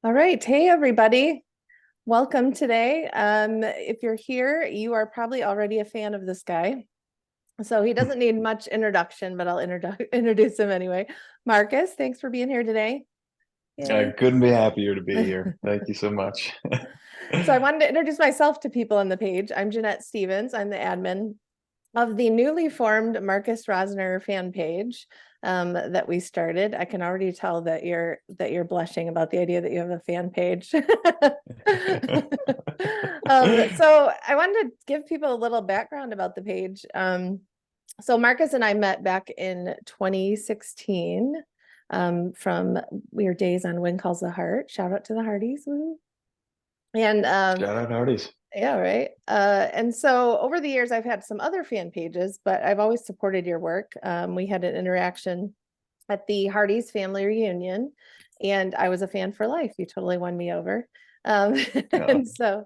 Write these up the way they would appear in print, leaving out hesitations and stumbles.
All right. Hey, everybody. Welcome today. If you're here, you are probably already a fan of this guy. So he doesn't need much introduction, but I'll introduce him anyway. Marcus, thanks for being here today. I Yay. couldn't be happier to be here. Thank you so much. So I wanted to introduce myself to people on the page. I'm Jeanette Stevens. I'm the admin of the newly formed Marcus Rosner fan page that we started. I can already tell that you're blushing about the idea that you have a fan page. So I wanted to give people a little background about the page. So Marcus and I met back in 2016 from Weird Days on When Calls the Heart. Shout out to the Hardys. Woo. And Shout out Hardee's. yeah, right. And so over the years, I've had some other fan pages, but I've always supported your work. We had an interaction at the Hardy's family reunion, and I was a fan for life. You totally won me over. Um, Yeah. and so,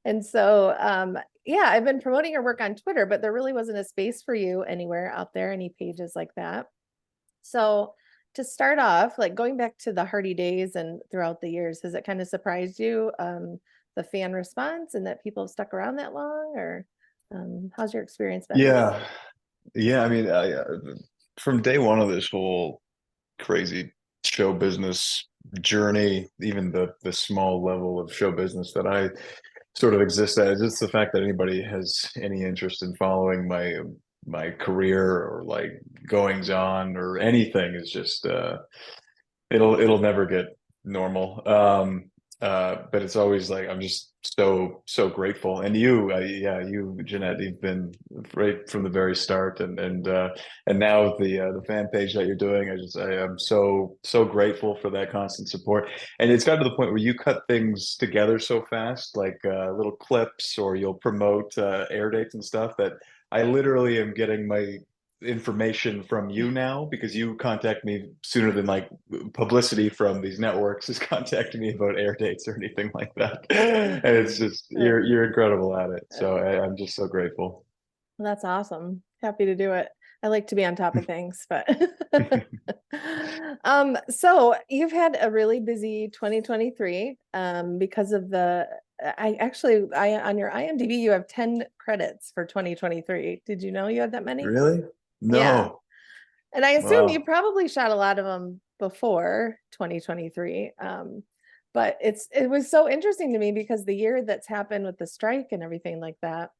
and so, yeah, I've been promoting your work on Twitter, but there really wasn't a space for you anywhere out there, any pages like that. So to start off, like going back to the Hardy days and throughout the years, has it kind of surprised you, the fan response and that people have stuck around that long, or how's your experience been? Yeah. Yeah. From day one of this whole crazy show business journey, even the small level of show business that I sort of exist at, just the fact that anybody has any interest in following my career or like goings on or anything is just it'll never get normal. But it's always like I'm just so grateful. And yeah, you, Jeanette, you've been right from the very start, and now with the fan page that you're doing, I am so grateful for that constant support. And it's got to the point where you cut things together so fast, like little clips, or you'll promote air dates and stuff that I literally am getting my information from you now because you contact me sooner than like publicity from these networks is contacting me about air dates or anything like that. And it's just Uh, you're incredible at it. So uh, I'm just so grateful. that's awesome. Happy to do it. I like to be on top of things, but so you've had a really busy 2023 because of I on your IMDb you have 10 credits for 2023. Did you know you had that many? Really? Yeah. No. And I assume you Wow. probably shot a lot of them before 2023. But it was so interesting to me because the year that's happened with the strike and everything like that,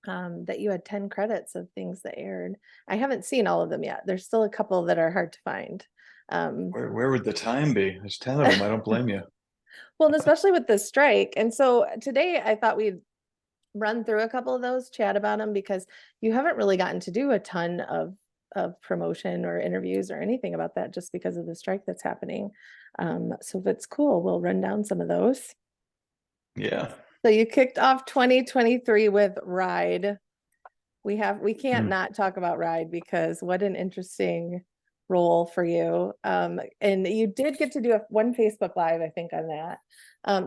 that you had 10 credits of things that aired. I haven't seen all of them yet. There's still a couple that are hard to find. Um, Where would the time be? There's 10 of them. I don't blame you. well, and especially with the strike. And so today I thought we'd run through a couple of those, chat about them, because you haven't really gotten to do a ton of promotion or interviews or anything about that just because of the strike that's happening. So if it's cool, we'll run down some of those. Yeah. So you kicked off 2023 with Ride. We can't Hmm. not talk about Ride because what an interesting role for you. And you did get to do one Facebook Live, I think, on that.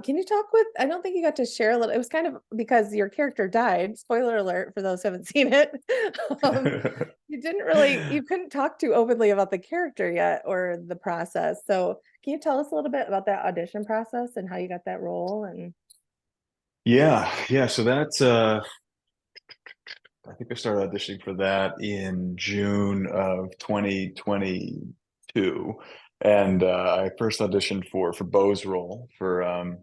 Can you talk with, I don't think you got to share a little, it was kind of because your character died. Spoiler alert for those who haven't seen it. You couldn't talk too openly about the character yet or the process. So can you tell us a little bit about that audition process and how you got that role? And Yeah. So that's I think I started auditioning for that in June of 2022. And I first auditioned for Bo's role for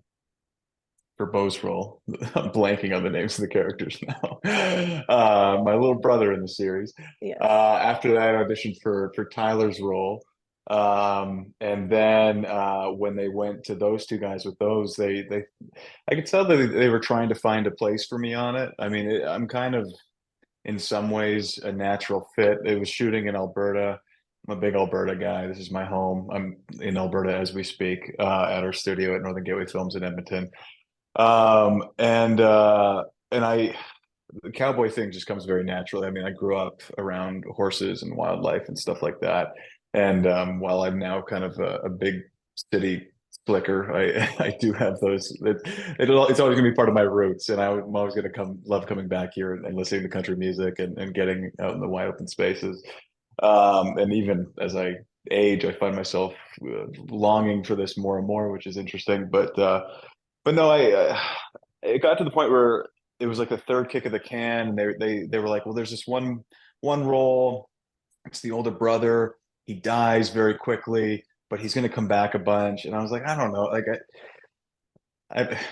Bo's role. I'm blanking on the names of the characters now. My little brother in the series. yes. After that, I auditioned for Tyler's role. And then when they went to those two guys with those, they I could tell that they were trying to find a place for me on it. I mean, I'm kind of in some ways a natural fit. It was shooting in Alberta. I'm a big Alberta guy. This is my home. I'm in Alberta as we speak, at our studio at Northern Gateway Films in Edmonton. And I the cowboy thing just comes very naturally. I mean, I grew up around horses and wildlife and stuff like that. And while I'm now kind of a big city slicker, I do have those. It's always going to be part of my roots, and I'm always going to love coming back here and listening to country music and getting out in the wide open spaces. And even as I age, I find myself longing for this more and more, which is interesting. But no, it got to the point where it was like the third kick of the can, and they were like, well, there's this one role. It's the older brother. He dies very quickly, but he's going to come back a bunch. And I was like, I don't know, like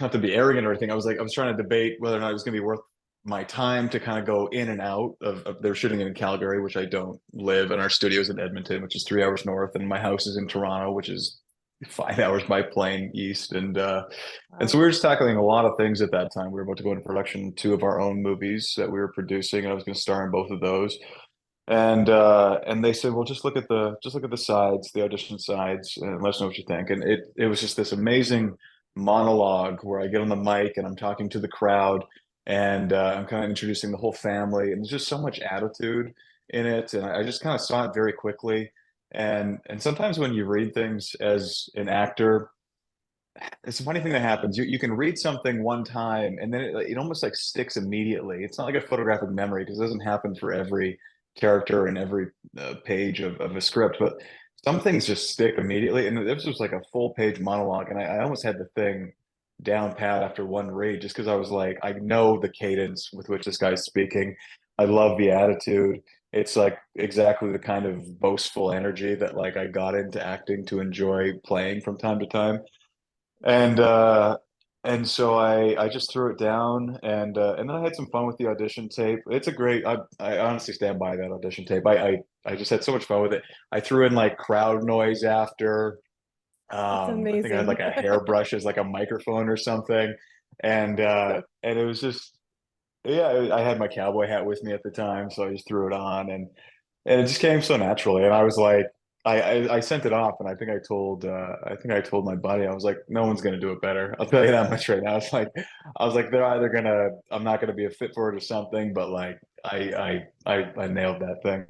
not to be arrogant or anything. I was trying to debate whether or not it was going to be worth my time to kind of go in and out of they're shooting in Calgary, which I don't live, and our studio's in Edmonton, which is 3 hours north, and my house is in Toronto, which is 5 hours by plane east. And so Wow. we were just tackling a lot of things at that time. We were about to go into production two of our own movies that we were producing, and I was going to star in both of those. And they said, well, just look at the sides, the audition sides, and let us know what you think. And it was just this amazing monologue where I get on the mic and I'm talking to the crowd, and I'm kind of introducing the whole family, and there's just so much attitude in it, and I just kind of saw it very quickly. And sometimes when you read things as an actor, it's a funny thing that happens. You can read something one time and then it almost like sticks immediately. It's not like a photographic memory because it doesn't happen for every character and every page of a script, but some things just stick immediately. And this was like a full page monologue, and I almost had the thing down pat after one read just because I was like, I know the cadence with which this guy's speaking. I love the attitude. It's like exactly the kind of boastful energy that like I got into acting to enjoy playing from time to time. And and so I just threw it down, and then I had some fun with the audition tape. It's a great I honestly stand by that audition tape. I just had so much fun with it. I threw in like crowd noise after. That's I think I had amazing. like a hairbrush as like a microphone or something. So And it was just yeah, I had my cowboy hat with me at the time, so I just threw it on, and it just came so naturally. And I was like, I sent it off, and I think I told my buddy, I was like, no one's gonna do it better. I'll tell you that much right now. I was like, they're either gonna, I'm not gonna be a fit for it or something, but like, I nailed that thing.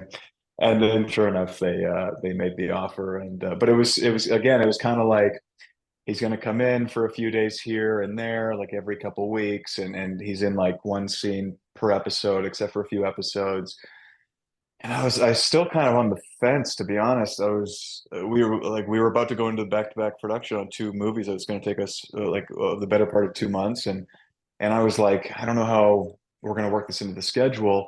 And then sure enough, they made the offer, and but it was again, it was kind of like he's going to come in for a few days here and there, like every couple weeks, and he's in like one scene per episode, except for a few episodes. And I was still kind of on the fence, to be honest. We were about to go into back-to-back production on two movies that was going to take us the better part of 2 months, and I was like, I don't know how we're going to work this into the schedule.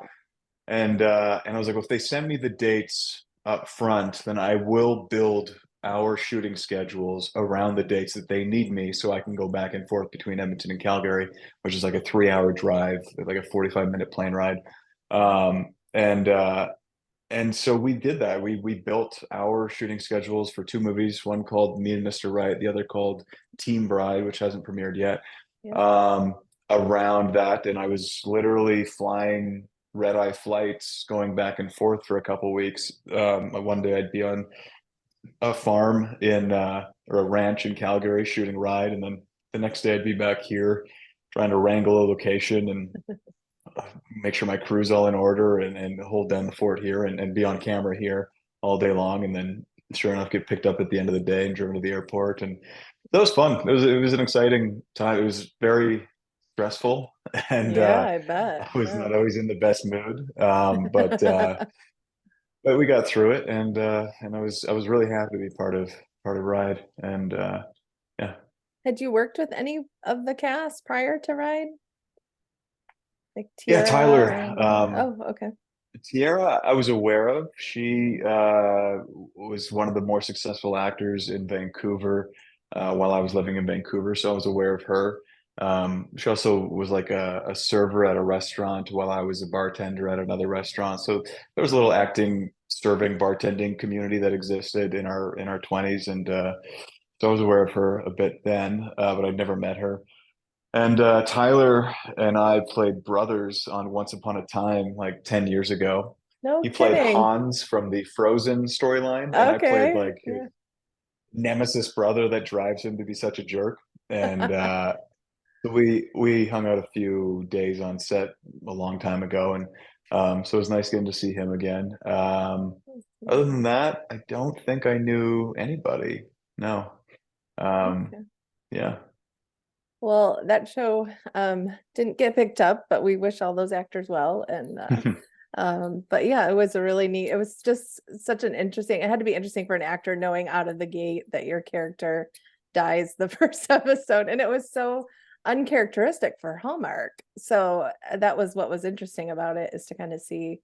And I was like, well, if they send me the dates up front, then I will build our shooting schedules around the dates that they need me, so I can go back and forth between Edmonton and Calgary, which is like a 3 hour drive, like a 45-minute plane ride. Um, and uh, and so we did that. We built our shooting schedules for two movies, one called Me and Mr. Right, the other called Team Bride, which hasn't premiered yet. yeah. Um, Around that, and I was literally flying red eye flights, going back and forth for a couple weeks. One day I'd be on a farm in or a ranch in Calgary shooting Ride, and then the next day I'd be back here trying to wrangle a location and make sure my crew's all in order and hold down the fort here and be on camera here all day long, and then sure enough get picked up at the end of the day and driven to the airport. And that was fun. It was an exciting time. It was very stressful and Yeah, I bet. I was Yeah. not always in the best mood. But we got through it, and I was really happy to be part of Ride. And yeah. Had you worked with any of the cast prior to Ride? Like Yeah, Tiara Tyler. or anyone? Oh, okay. Tiara, I was aware of. She was one of the more successful actors in Vancouver while I was living in Vancouver, so I was aware of her. She also was like a server at a restaurant while I was a bartender at another restaurant. So there was a little acting, serving, bartending community that existed in our 20s, and so I was aware of her a bit then, but I'd never met her. And Tyler and I played brothers on Once Upon a Time like 10 years ago. No He played kidding. Hans from the Frozen storyline, and I played Okay. like his Yeah. nemesis brother that drives him to be such a jerk. And we hung out a few days on set a long time ago, and so it was nice getting to see him again. Other than that, I don't think I knew anybody. No. Um, Okay. yeah. Well, that show didn't get picked up, but we wish all those actors well. And But yeah, it was a really neat, it was just such an interesting, it had to be interesting for an actor knowing out of the gate that your character dies the first episode. And it was so uncharacteristic for Hallmark. So that was what was interesting about it, is to kind of see.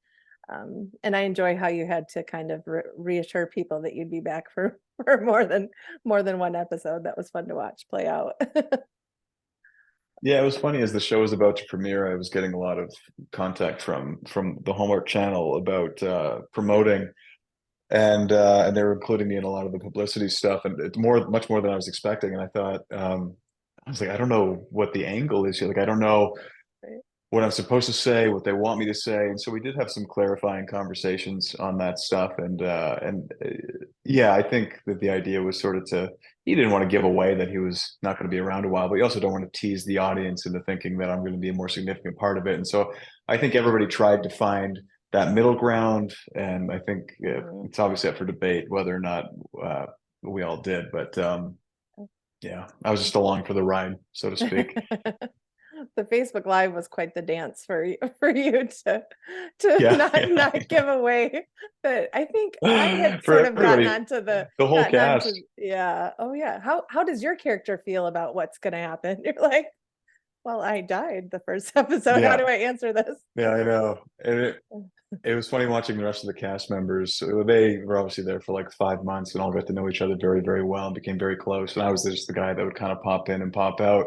And I enjoy how you had to kind of reassure people that you'd be back for more than one episode. That was fun to watch play out. Yeah, it was funny as the show was about to premiere, I was getting a lot of contact from the Hallmark Channel about promoting, and they were including me in a lot of the publicity stuff, and it's much more than I was expecting. And I thought, I was like, I don't know what the angle is here. Like, I don't know Right. what I'm supposed to say, what they want me to say. And so we did have some clarifying conversations on that stuff. And yeah, I think that the idea was sort of he didn't want to give away that he was not going to be around a while, but you also don't want to tease the audience into thinking that I'm going to be a more significant part of it. And so I think everybody tried to find that middle ground. And I think Mhm. it's obviously up for debate whether or not we all did. But yeah, I was just along for the ride, so to speak. The Facebook Live was quite the dance for you for you to Yeah, not yeah. give away. But I think I had For sort of everybody, the whole gotten cast. onto yeah. Oh yeah. How does your character feel about what's gonna happen? You're like, well, I died the first episode. How Yeah, do I answer this? yeah, I know. And it was funny watching the rest of the cast members. So they were obviously there for like 5 months and all got to know each other very, very well and became very close. And I was just the guy that would kind of pop in and pop out.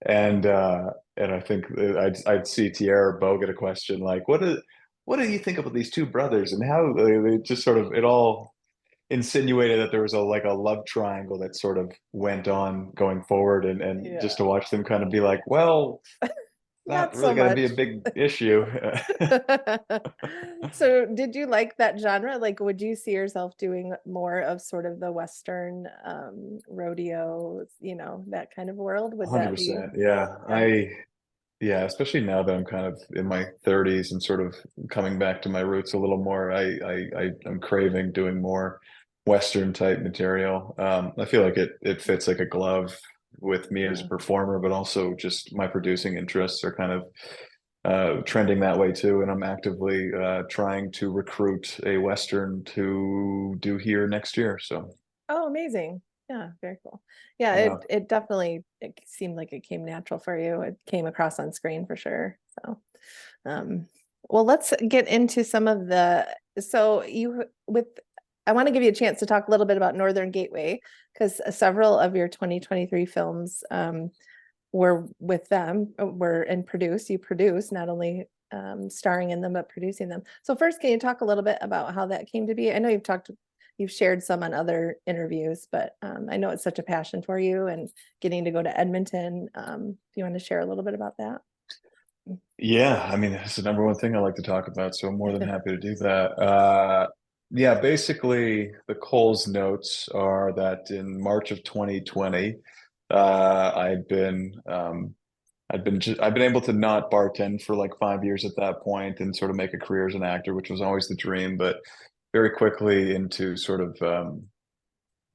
And I think I'd see Tierra or Bo get a question like, what do you think about these two brothers and how they just sort of it all insinuated that there was like a love triangle that sort of went on going forward, and just Yeah, to watch them kind of be like, well, not not really so going to be much. a big issue. So did you like that genre? Like, would you see yourself doing more of sort of the Western rodeo, that kind of world? Would that be, 100%. Yeah. yeah. Yeah, especially now that I'm kind of in my 30s and sort of coming back to my roots a little more. I'm craving doing more Western type material. I feel like it fits like a glove with me as a Mm. performer, but also just my producing interests are kind of trending that way too. And I'm actively trying to recruit a Western to do here next year. So Oh, amazing. Yeah, very cool. Yeah, yeah, it definitely it seemed like it came natural for you. It came across on screen for sure. So, um, well, let's get into some of so you with I want to give you a chance to talk a little bit about Northern Gateway, because several of your 2023 films were with them, were and produced. You produced, not only starring in them, but producing them. So first, can you talk a little bit about how that came to be? I know you've shared some on other interviews, but I know it's such a passion for you and getting to go to Edmonton. Do you want to share a little bit about that? yeah. I mean, it's the number one thing I like to talk about, so I'm more than happy to do that. Yeah, basically, the Coles notes are that in March of 2020, uh, I'd been um, I've been able to not bartend for like 5 years at that point and sort of make a career as an actor, which was always the dream, but very quickly into sort of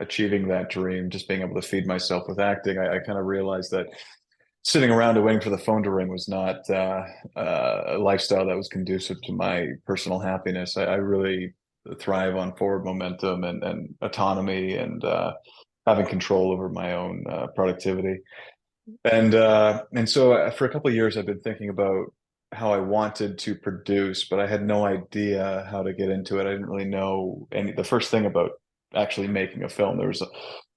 achieving that dream, just being able to feed myself with acting, I kind of realized that sitting around and waiting for the phone to ring was not a lifestyle that was conducive to my personal happiness. I really thrive on forward momentum and autonomy and having control over my own productivity. And so for a couple of years, I've been thinking about how I wanted to produce, but I had no idea how to get into it. I didn't really know any the first thing about actually making a film.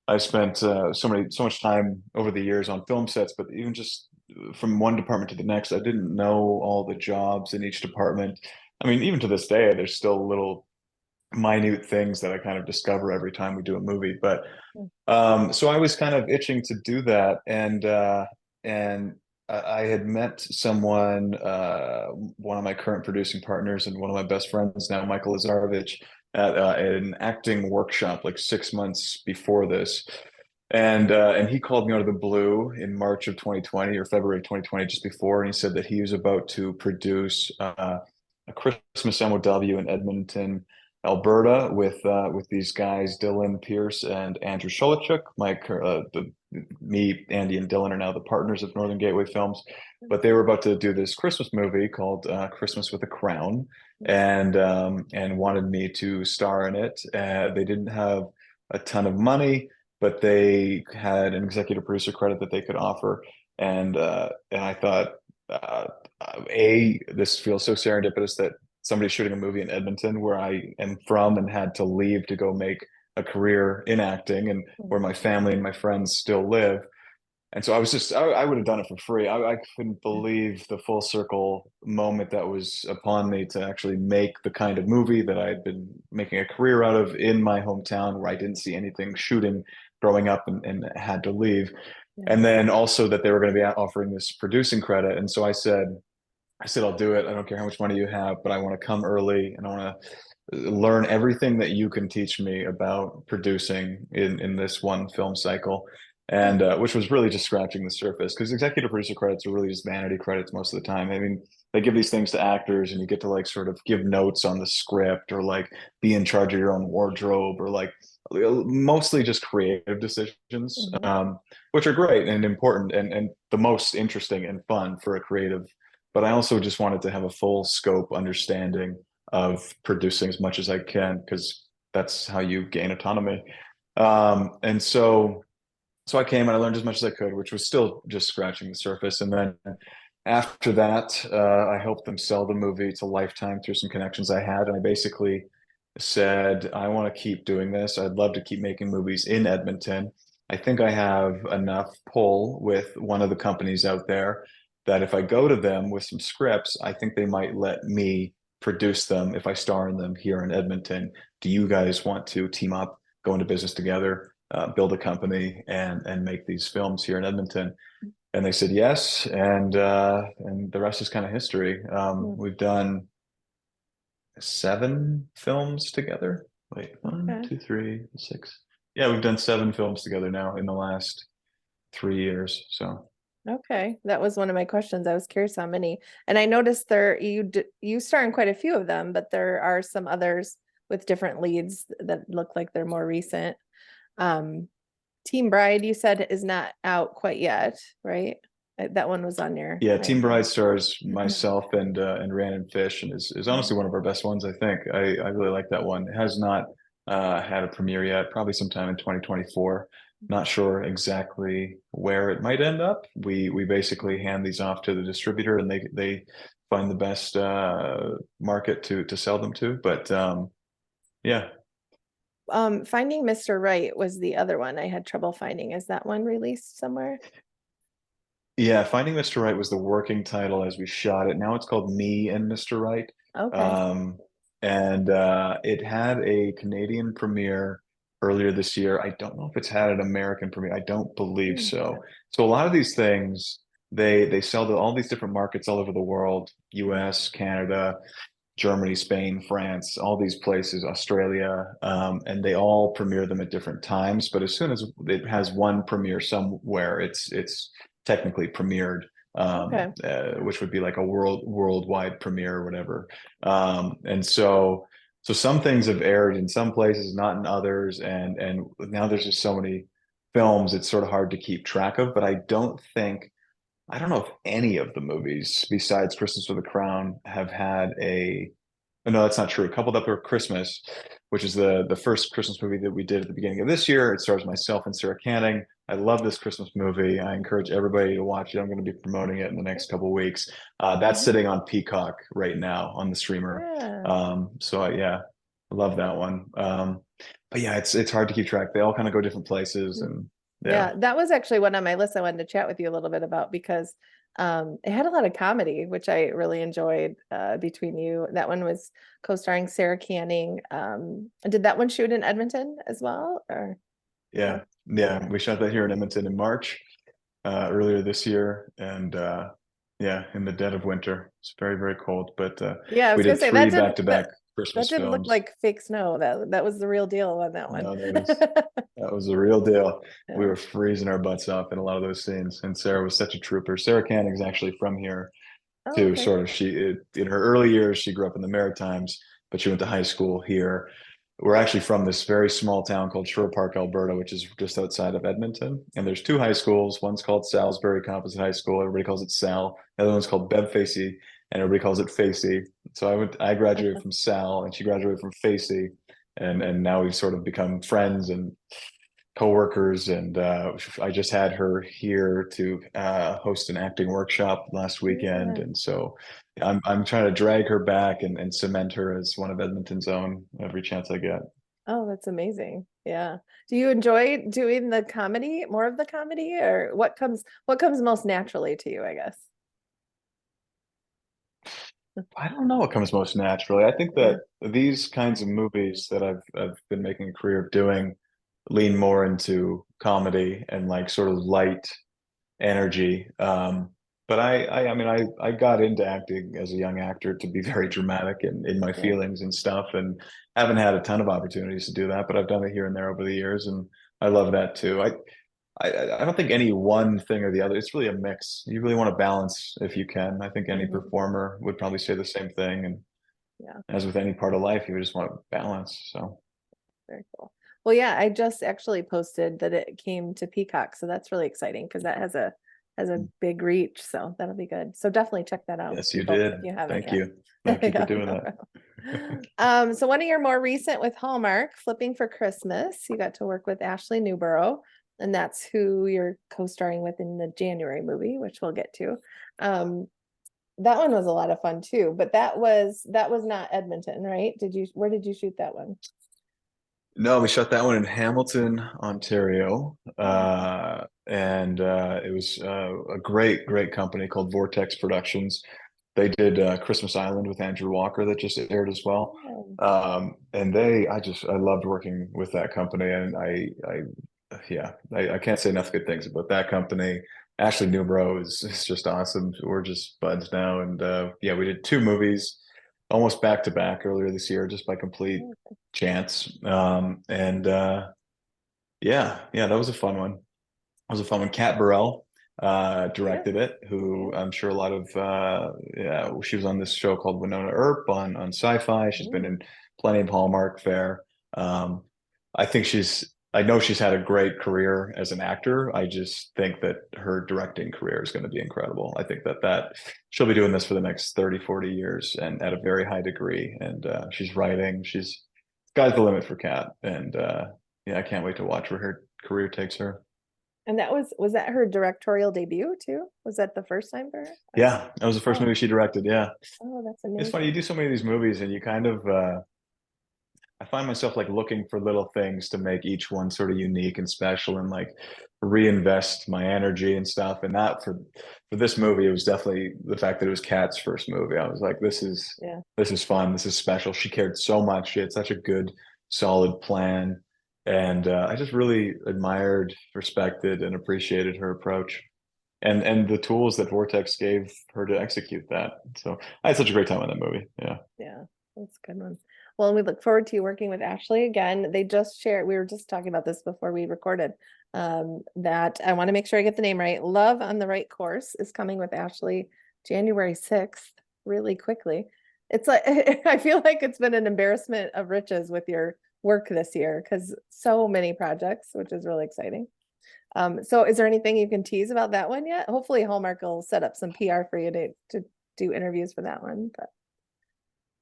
I spent so much time over the years on film sets, but even just from one department to the next, I didn't know all the jobs in each department. I mean, even to this day, there's still little minute things that I kind of discover every time we do a movie. But so I was kind of itching to do that, and I had met someone, one of my current producing partners and one of my best friends now, Michael Lazarovich, at an acting workshop like 6 months before this. And he called me out of the blue in March of 2020 or February of 2020, just before, and he said that he was about to produce a Christmas MOW in Edmonton, Alberta, with these guys, Dylan Pierce and Andrew Sholichuk, the me, Andy, and Dylan are now the partners of Northern Gateway Films, but they Okay. were about to do this Christmas movie called Christmas with a Crown, and wanted me to star in it. They didn't have a ton of money, but they had an executive producer credit that they could offer, and I thought, uh, this feels so serendipitous that somebody's shooting a movie in Edmonton, where I am from and had to leave to go make a career in acting, and where my family and my friends still live. And so I would have done it for free. I couldn't believe the full circle moment that was upon me to actually make the kind of movie that I had been making a career out of in my hometown, where I didn't see anything shooting growing up, and had to leave. Yeah. And then also that they were going to be offering this producing credit. And so I said, I'll do it. I don't care how much money you have, but I want to come early, and I want to learn everything that you can teach me about producing in this one film cycle. And which was really just scratching the surface, because executive producer credits are really just vanity credits most of the time. I mean, they give these things to actors, and you get to like sort of give notes on the script, or like be in charge of your own wardrobe, or like mostly just creative decisions, Mhm. which are great and important, and the most interesting and fun for a creative. But I also just wanted to have a full scope understanding of producing as much as I can, because that's how you gain autonomy. And so I came and I learned as much as I could, which was still just scratching the surface. And then after that, I helped them sell the movie to Lifetime through some connections I had. And I basically said, I want to keep doing this. I'd love to keep making movies in Edmonton. I think I have enough pull with one of the companies out there that if I go to them with some scripts, I think they might let me produce them if I star in them here in Edmonton. Do you guys want to team up, go into business together, build a company, and make these films here in Edmonton? And they said yes, and the rest is kind of history. Mm. We've done 7 films together. Wait, one, Okay. two, three, six. Yeah, we've done 7 films together now in the last 3 years. So Okay. That was one of my questions. I was curious how many. And I noticed you star in quite a few of them, but there are some others with different leads that look like they're more recent. Um, Team Bride, you said, is not out quite yet, right? That one was on your yeah, Team IMDb. Bride stars myself and Rhiannon Fish, and is honestly one of our best ones. I think I really like that one. It has not had a premiere yet. Probably sometime in 2024. Not sure exactly where it might end up. We basically hand these off to the distributor, and they find the best market to sell them to. But yeah, Finding Mr. Right was the other one I had trouble finding. Is that one released somewhere? yeah. Finding Mr. Right was the working title as we shot it. Now it's called Me and Mr. Right. Okay. Um, and it had a Canadian premiere earlier this year. I don't know if it's had an American premiere. I don't believe Hmm. so. So a lot of these things, they sell to all these different markets all over the world, US, Canada, Germany, Spain, France, all these places, Australia, and they all premiere them at different times. But as soon as it has one premiere somewhere, it's technically premiered, Okay. which would be like a worldwide premiere or whatever. And so some things have aired in some places, not in others, and now there's just so many films, it's sort of hard to keep track of. But I don't know if any of the movies besides Christmas with a Crown have had a. No, that's not true. Coupled Up with Christmas, which is the first Christmas movie that we did at the beginning of this year. It stars myself and Sarah Canning. I love this Christmas movie. I encourage everybody to watch it. I'm going to be promoting it in the next couple of weeks. That's Mhm. sitting on Peacock right now on the streamer. Yeah. Yeah, I love that one. But yeah, it's hard to keep track. They all kind of go different places, Mm. and yeah. Yeah, that was actually one on my list I wanted to chat with you a little bit about because it had a lot of comedy, which I really enjoyed between you. That one was co-starring Sarah Canning. Did that one shoot in Edmonton as well? Or Yeah, no? yeah. Okay. We shot that here in Edmonton in March, earlier this year, and yeah, in the dead of winter. It's very, very cold, but Yeah, I we was gonna did say three back-to-back that Christmas didn't look films. like fake snow. That was the real deal on that one. No, that was the real deal. We Yeah. were freezing our butts off in a lot of those scenes, and Sarah was such a trooper. Sarah Canning's actually from here Oh, too. okay. Sort of, in her early years, she grew up in the Maritimes, but she went to high school here. we're actually from this very small town called Shore Park, Alberta, which is just outside of Edmonton. And there's two high schools. One's called Salisbury Composite High School. Everybody calls it Sal. The other one's called Bev Facey, and everybody calls it Facey. So I graduated from Sal, and she graduated from Facey, and now we've sort of become friends and coworkers. And I just had her here to host an acting workshop last weekend, Yeah. and so I'm trying to drag her back and cement her as one of Edmonton's own every chance I get. Oh, that's amazing. Yeah. Do you enjoy doing the comedy, more of the comedy, or what comes most naturally to you, I guess? I don't know what comes most naturally. I think Yeah. that these kinds of movies that I've been making a career of doing lean more into comedy and like sort of light energy. But I mean, I got into acting as a young actor to be very dramatic in my Yeah. feelings and stuff, and haven't had a ton of opportunities to do that, but I've done it here and there over the years, and I love that too. I don't think any one thing or the other. It's really a mix. You really want to balance if you can. I think any Mhm. performer would probably say the same thing. And Yeah. as with any part of life, you just want balance. So Very cool. Well, yeah, I just actually posted that it came to Peacock, so that's really exciting because that has a big reach, so that'll be good. So definitely check that out, yes, you people, did. if you haven't Thank yet. you. Thank you for Yeah, doing no that. problem. So one of your more recent with Hallmark, Flipping for Christmas, you got to work with Ashley Newborough, and that's who you're co-starring with in the January movie, which we'll get to. Um, that one was a lot of fun too, but that was not Edmonton, right? Where did you shoot that one? No, we shot that one in Hamilton, Ontario. Oh, And it was a great, great company called Vortex Productions. They did Christmas Island with Andrew Walker that just aired as well. oh, And I loved working with that company. And yeah, I can't say enough good things about that company. Ashley Newbrow is just awesome. We're just buds now. And yeah, we did two movies almost back to back earlier this year, just by complete oh, chance. And yeah, that was a fun one. It was a fun one. Kat Burrell yeah, directed it, who yeah. I'm sure a lot of yeah, she was on this show called Winona Earp on Sci-Fi. She's been Mm, in plenty of Hallmark fare. I think I know she's had a great career as an actor. I just think that her directing career is going to be incredible. I think that she'll be doing this for the next 30, 40 years and at a very high degree. And she's writing, she's sky's the limit for Kat. And yeah, I can't wait to watch where her career takes her. And was that her directorial debut too? Was that the first time for her? Yeah, that was the first Oh, movie she directed. Yeah. oh, that's It's funny, you amazing. do so many of these movies and you kind of I find myself like looking for little things to make each one sort of unique and special and like reinvest my energy and stuff. And that for this movie, it was definitely the fact that it was Kat's first movie. I was like, Yeah. this is fun. This is special. She cared so much. She had such a good, solid plan. And I just really admired, respected, and appreciated her approach and the tools that Vortex gave her to execute that. So I had such a great time on that movie. Yeah. Yeah, that's a good one. Well, and we look forward to working with Ashley again. They just shared, we were just talking about this before we recorded, that I want to make sure I get the name right. Love on the Right Course is coming with Ashley January 6th, really quickly. It's like, I feel like it's been an embarrassment of riches with your work this year because so many projects, which is really exciting. So is there anything you can tease about that one yet? Hopefully Hallmark will set up some PR for you to do interviews for that one, but.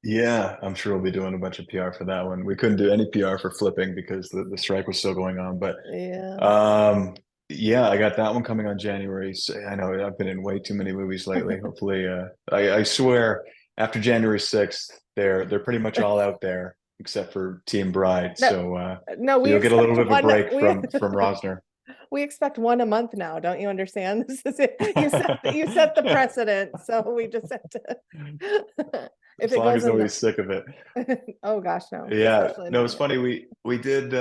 Yeah, I'm sure we'll be doing a bunch of PR for that one. We couldn't do any PR for flipping because the strike was still going on. But Yeah. um, yeah, I got that one coming on January. I know I've been in way too many movies lately. Hopefully, I swear after January 6th, they're pretty much all out there except for Team Bride. No, So no, so we you'll get a little expect bit of a one, break from Rosner. we expect one a month now. Don't you understand? This is it. You set the precedent. So we just have to, if As it long goes as in nobody's sick of it. oh gosh, no, Yeah, especially no, not it's yet. funny. We did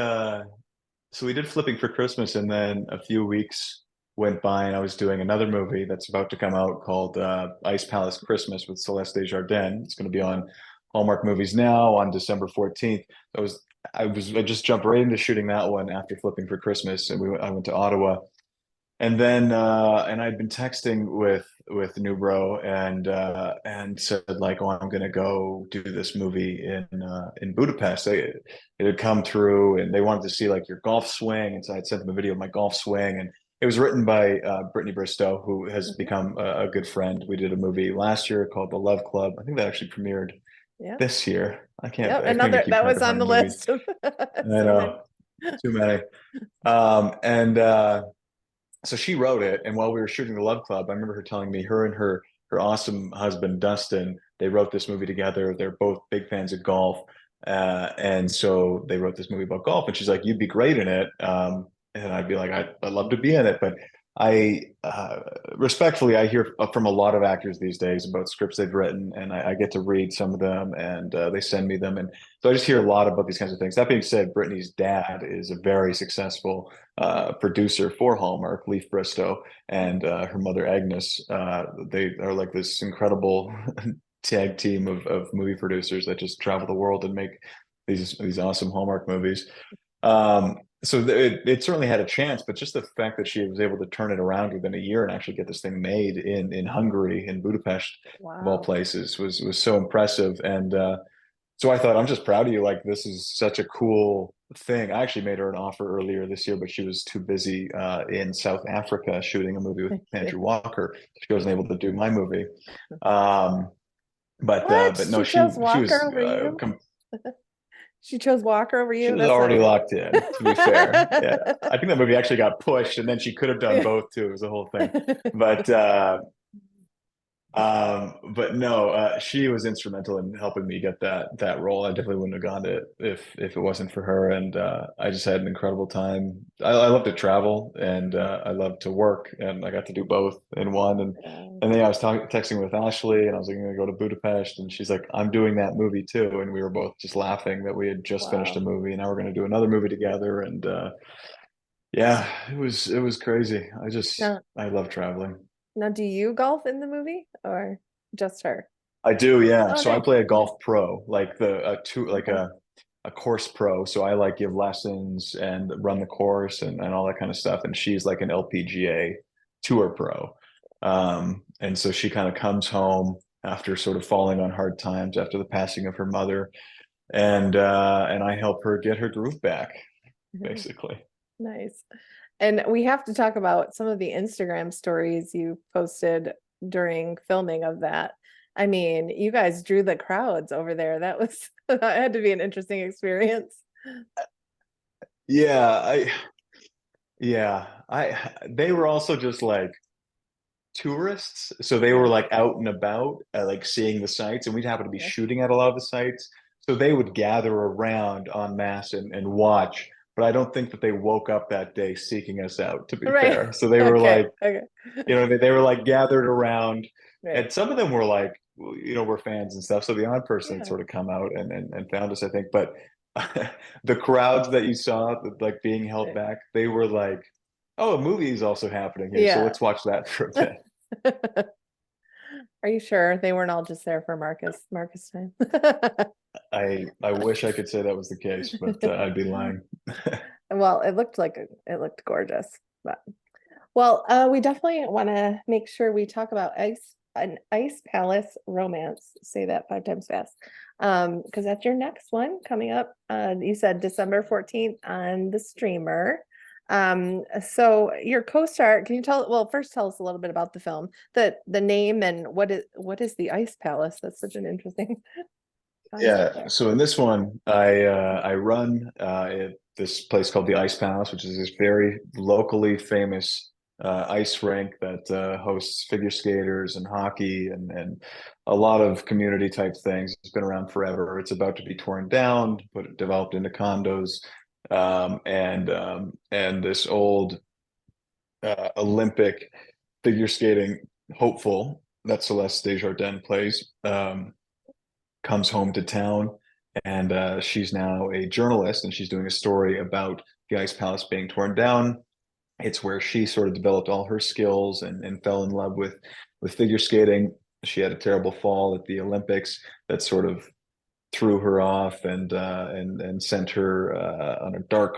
so we did flipping for Christmas, and then a few weeks went by, and I was doing another movie that's about to come out called Ice Palace Christmas with Celeste Desjardins. It's going to be on Hallmark Movies Now on December 14th. I just jumped right into shooting that one after flipping for Christmas, and I went to Ottawa and then and I'd been texting with Nubro and said like, oh, I'm gonna go do this movie in Budapest. It had come through and they wanted to see like your golf swing, and so I'd sent them a video of my golf swing, and it was written by Brittany Bristow, who has Mhm. become a good friend. We did a movie last year called The Love Club. I think that actually premiered Yeah. this year. Yep. I can't even Another keep that track was of how on many the movies. list. I So many. know, too many. And so she wrote it, and while we were shooting The Love Club, I remember her telling me her and her awesome husband Dustin, they wrote this movie together. They're both big fans of golf, and so they wrote this movie about golf. And she's like, "You'd be great in it," and I'd be like, "I'd love to be in it," but I respectfully, I hear from a lot of actors these days about scripts they've written, and I get to read some of them, and they send me them, and so I just hear a lot about these kinds of things. That being said, Brittany's dad is a very successful producer for Hallmark, Leaf Bristow, and her mother Agnes. They are like this incredible tag team of movie producers that just travel the world and make these awesome Hallmark movies. So it certainly had a chance, but just the fact that she was able to turn it around within a year and actually get this thing made in Hungary, in Budapest, of all Wow. places, was so impressive. And so I thought, I'm just proud of you. Like, this is such a cool thing. I actually made her an offer earlier this year, but she was too busy in South Africa shooting a movie with Andrew Walker. She wasn't able to do my movie. Um, What? but no, She chose she Walker was over you? She chose Walker over she you? was That's already not locked in, to be fair. Yeah. I think that movie actually got pushed and then she could have done yeah. both too. It was a whole thing. But but no, she was instrumental in helping me get that role. I definitely wouldn't have gone to it if it wasn't for her. And I just had an incredible time. I love to travel and I love to work, and I got to do both in one. And then I was texting with Ashley, and I was like, I'm gonna go to Budapest, and she's like, I'm doing that movie too. And we were both just laughing that we had just finished a Wow. movie, and now we're gonna do another movie together. And yeah, it was crazy. Now, I love traveling. now, do you golf in the movie or just her? I do, yeah. Oh, So I nice. play a Okay. golf pro, like Okay. a course pro. So I like give lessons and run the course and all that kind of stuff. And she's like an LPGA tour pro. And so she kind of comes home after sort of falling on hard times after the passing of her mother, and I help her get her groove back, basically. Nice. And we have to talk about some of the Instagram stories you posted during filming of that. I mean, you guys drew the crowds over there. That was that had to be an interesting experience. Yeah, I they were also just like tourists, so they were Yeah. like out and about, like seeing the sites, and we'd happen to be Yeah. shooting at a lot of the sites, so they would gather around en masse and watch. But I don't think that they woke up that day seeking us out, to be Right. fair. So they were Okay. like, Okay. they were like gathered around, Right. and some of them were like, were fans and stuff. So the odd person had Yeah. sort of come out and found us, I think. But the crowds that you saw, like being held Right. back, they were like, oh, a movie is also happening here, so Yeah. let's watch that for a bit. Are you sure they weren't all just there for Marcus time? I wish I could say that was the case, but I'd be lying. Well, it looked like it looked gorgeous. But well, we definitely want to make sure we talk about an ice palace romance. Say that 5 times fast. Because that's your next one coming up. You said December 14th on the streamer. So your co-star, can you well, first tell us a little bit about the film, the name, and what is the ice palace? That's such an interesting concept Yeah, there. so in this one, I run at this place called the Ice Palace, which is this very locally famous ice rink that hosts figure skaters and hockey and a lot of community type things. It's been around forever. It's about to be torn down, developed into condos, and this old Olympic figure skating hopeful that Celeste Desjardins plays. Comes home to town, and she's now a journalist, and she's doing a story about the ice palace being torn down. It's where she sort of developed all her skills and fell in love with figure skating. She had a terrible fall at the Olympics that sort of threw her off and sent her on a dark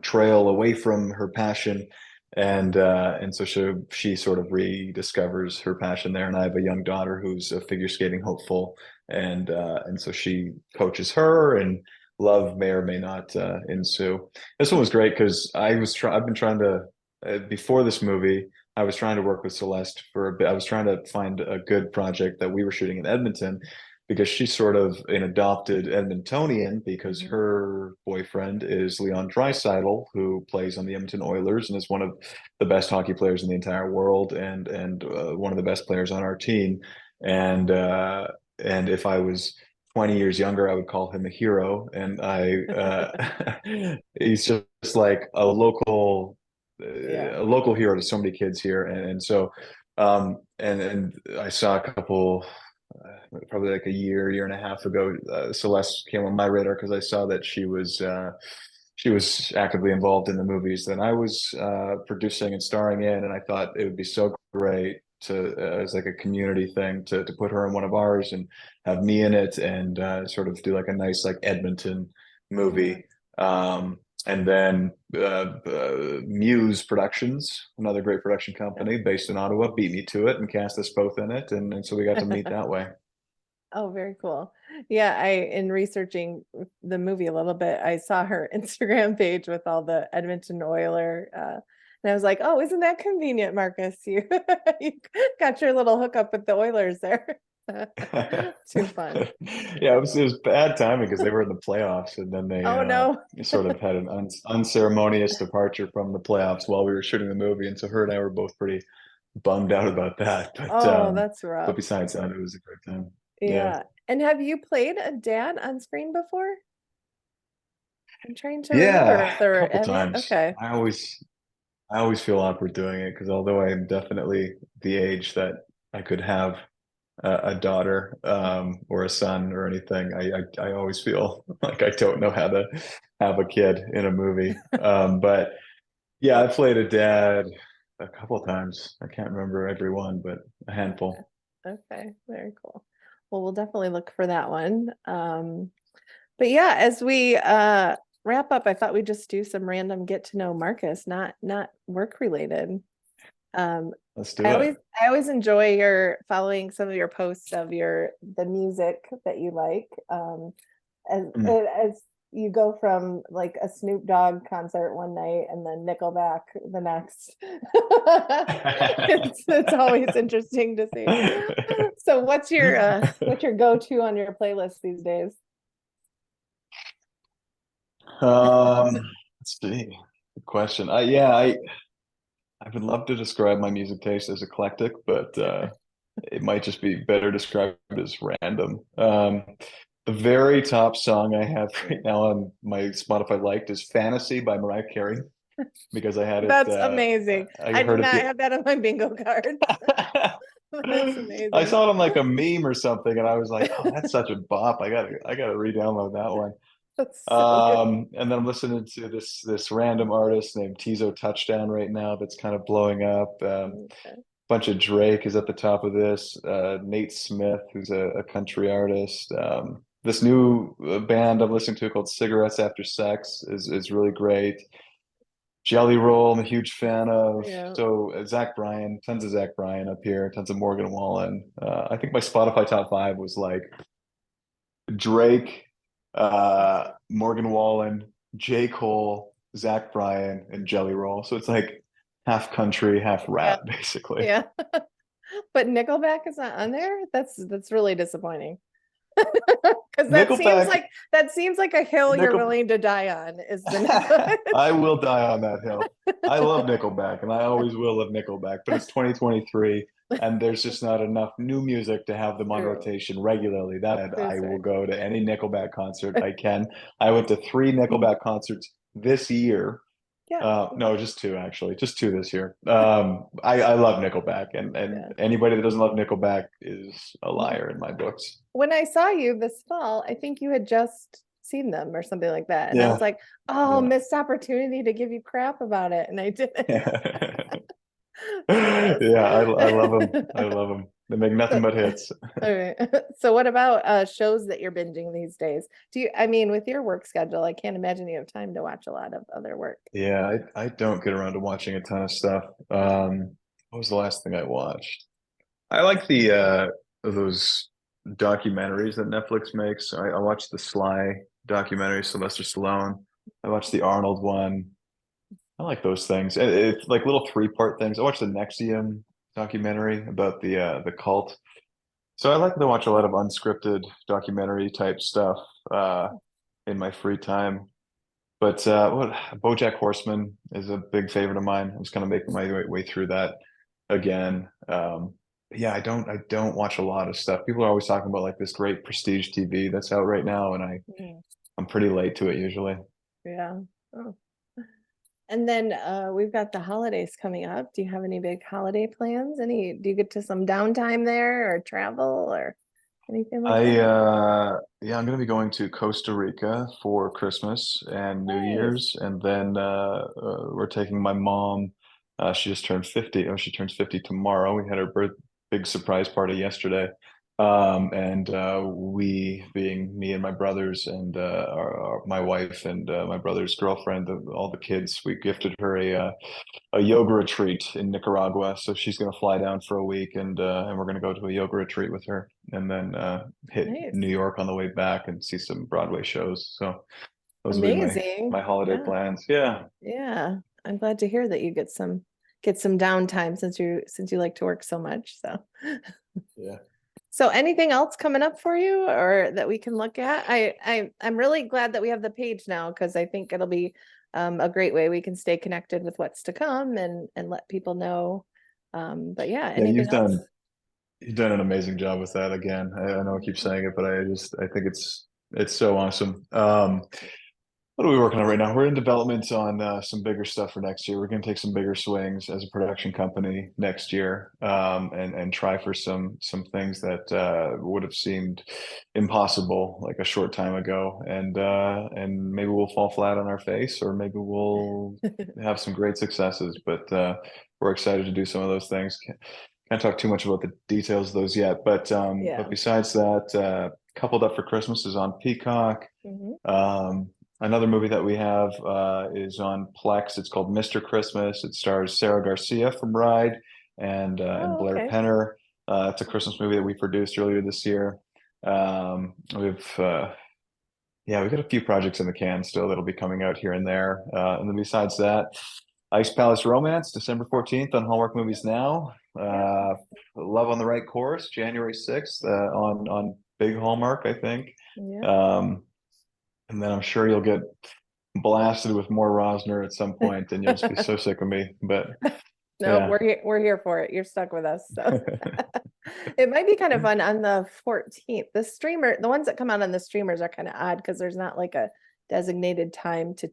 trail away from her passion. And so she sort of rediscovers her passion there. And I have a young daughter who's a figure skating hopeful, and so she coaches her, and love may or may not ensue. This one was great because I've been trying to before this movie. I was trying to work with Celeste for a bit. I was trying to find a good project that we were shooting in Edmonton, because she's sort of an adopted Edmontonian, because Mhm. her boyfriend is Leon Draisaitl, who plays on the Edmonton Oilers and is one of the best hockey players in the entire world, and one of the best players on our team. And if I was 20 years younger, I would call him a hero. And he's just like Yeah. a local hero to so many kids here. And so and I saw a couple probably like a year and a half ago, Celeste came on my radar because I saw that she was actively involved in the movies that I was producing and starring in, and I thought it would be so great to as like a community thing to put her in one of ours and have me in it, and sort of do like a nice like Edmonton Yeah. movie. And then Muse Productions, another great production company based in Ottawa, beat me to it and cast us both in it, and so we got to meet that way. Oh, very cool. Yeah, in researching the movie a little bit, I saw her Instagram page with all the Edmonton Oiler, and I was like, "Oh, isn't that convenient, Marcus? You you got your little hookup with the Oilers there." Too fun. Yeah, it was bad timing because they were in the playoffs, and then Oh no. they sort of had an unceremonious departure from the playoffs while we were shooting the movie, and so her and I were both pretty bummed out about that. Oh, that's But rough. besides that, it was a great time. Yeah. Yeah. And have you played a dad on screen before? I'm trying to remember Yeah, if a there were couple any. times. Okay. I always feel awkward doing it because although I am definitely the age that I could have a daughter or a son or anything, I always feel like I don't know how to have a kid in a movie. But yeah, I played a dad a couple times. I can't remember every one, but a Okay. handful. Okay. Very cool. Well, we'll definitely look for that one. But yeah, as we wrap up, I thought we'd just do some random get to know Marcus, not work related. Um, Let's do it. I always enjoy your following some of your posts of the music that you like. Mm. As you go from like a Snoop Dogg concert one night and then Nickelback the next. It's always interesting to see. So what's your go-to on your playlist these days? Let's see. Good question. I would love to describe my music taste as eclectic, but it might just be better described as random. The very top song I have right now on my Spotify liked is "Fantasy" by Mariah Carey, because I had it. That's amazing. I I did heard it. not have that on my bingo cards. That's I amazing. saw it on like a meme or something, and I was like, "Oh, that's such a bop! I gotta re-download that one." That's so good. And then I'm listening to this random artist named Tizo Touchdown right now that's kind of blowing up. Okay. Bunch of Drake is at the top of this. Nate Smith, who's a country artist. This new band I'm listening to called Cigarettes After Sex is really great. Jelly Roll, I'm a huge fan of. Yeah. So Zach Bryan, tons of Zach Bryan up here, tons of Morgan Wallen. I think my Spotify top five was like Drake, Morgan Wallen, J. Cole, Zach Bryan, and Jelly Roll. So it's like half country, half Yeah. rap, basically. Yeah. But Nickelback is not on there. That's really disappointing. Because Nickelback, that seems like a hill you're Nickel. willing to die on, is the Nickelback. I will die on that hill. I love Nickelback, and I always will love Nickelback. But it's 2023, and there's just not enough new music to have them on True. rotation regularly. That said, True, I will sir. go to any Nickelback concert I can. I went to three Nickelback concerts this year. Yeah. No, just two actually, just two this year. I love Nickelback, and Yeah. anybody that doesn't love Nickelback is a liar in my books. When I saw you this fall, I think you had just seen them or something like that. And I was Yeah, like, oh, yeah. missed opportunity to give you crap about it. And I didn't. So Yeah, I love them. I love them. They make nothing So, but hits. all right. So what about shows that you're binging these days? I mean, with your work schedule, I can't imagine you have time to watch a lot of other work. Yeah, I don't get around to watching a ton of stuff. What was the last thing I watched? I like the those documentaries that Netflix makes. I watched the Sly documentary, Sylvester Stallone. I watched the Arnold one. I like those things. It's like little three-part things. I watched the Nexium documentary about the cult. So I like to watch a lot of unscripted documentary type stuff in my free time. But what BoJack Horseman is a big favorite of mine. I'm just kind of making my way through that again. Yeah, I don't watch a lot of stuff. People are always talking about like this great prestige TV that's out right now, and Mm, I'm pretty late to it usually. yeah. Oh. And then we've got the holidays coming up. Do you have any big holiday plans? Do you get to some downtime there or travel or anything like I that? yeah, I'm gonna be going to Costa Rica for Christmas and New Nice. Year's, and then we're taking my mom. She just turned 50. Oh, she turns 50 tomorrow. We had her big surprise party yesterday. And we, being me and my brothers and my wife and my brother's girlfriend, all the kids, we gifted her a yoga retreat in Nicaragua. So she's going to fly down for a week, and we're going to go to a yoga retreat with her, and then hit Nice. New York on the way back and see some Broadway shows. So those will be my Amazing. holiday Yeah. plans. Yeah, Yeah. I'm glad to hear that you get some downtime since you like to work so much. So yeah, so anything else coming up for you or that we can look at? I'm really glad that we have the page now because I think it'll be a great way we can stay connected with what's to come and let people know. But yeah, yeah. anything else? You've done an amazing job with that. Again, I know I keep saying it, but I think it's so awesome. What are we working on right now? We're in development on some bigger stuff for next year. We're going to take some bigger swings as a production company next year, and try for some things that would have seemed impossible like a short time ago, and maybe we'll fall flat on our face, or maybe we'll have some great successes. But we're excited to do some of those things. Can't talk too much about the details of those yet, but Yeah. besides that, Coupled Up for Christmas is on Peacock. Hmm. Um, Another movie that we have is on Plex. It's called Mr. Christmas. It stars Sarah Garcia from Ride and Oh, Blair okay. Penner. It's a Christmas movie that we produced earlier this year. We've Yeah, we've got a few projects in the can still that'll be coming out here and there. And then besides that, Ice Palace Romance, December 14th on Hallmark Movies Now. Yep. Love on the Right Course, January 6th on Big Hallmark, I think. Yep. Um, and then I'm sure you'll get blasted with more Rosner at some point, and you'll just be so sick of me. But No, yeah, we're here for it. You're stuck with us. So it might be kind of fun on the 14th. The ones that come out on the streamers are kind of odd because there's not like a designated time to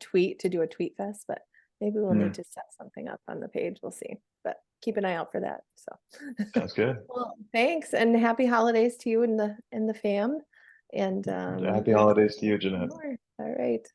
do a tweet fest, but maybe we'll need Hmm, to set something up on the page. We'll see. But keep an eye out for that. So sounds good. well, thanks and happy holidays to you and the fam. And Happy we look holidays to you, forward to Jeanette. more. All right.